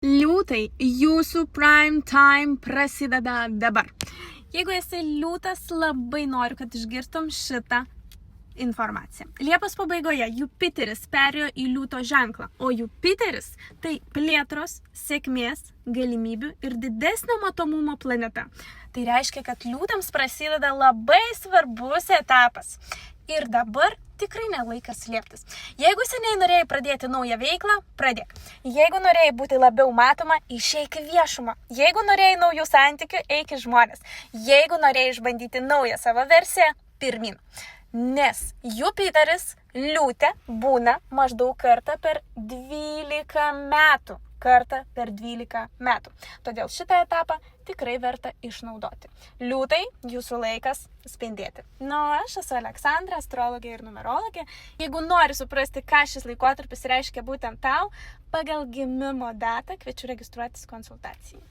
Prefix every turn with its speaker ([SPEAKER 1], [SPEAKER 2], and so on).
[SPEAKER 1] Liūtai, jūsų prime time prasideda dabar. Jeigu esi liūtas, labai noriu, kad išgirstum šitą informaciją. Liepos pabaigoje Jupiteris perėjo į liūto ženklą, o Jupiteris tai plėtros, sėkmės, galimybių ir didesnio matomumo planeta. Tai reiškia, kad liūtams prasideda labai svarbus etapas. Ir dabar tikrai nelaikas slėptis. Jeigu seniai norėjai pradėti naują veiklą, pradėk. Jeigu norėjai būti labiau matoma, išeik į viešumą. Jeigu norėjai naujų santykių, eik į žmonės. Jeigu norėjai išbandyti naują savo versiją, pirmin. Nes Jupiteris liūte būna maždaug kartą per 12 metų. Todėl šitą etapą tikrai verta išnaudoti. Liūtai, jūsų laikas spindėti. Aš esu Aleksandra, astrologė ir numerologė. Jeigu nori suprasti, ką šis laikotarpis reiškia būtent tau, pagal gimimo datą kviečiu registruotis konsultacijai.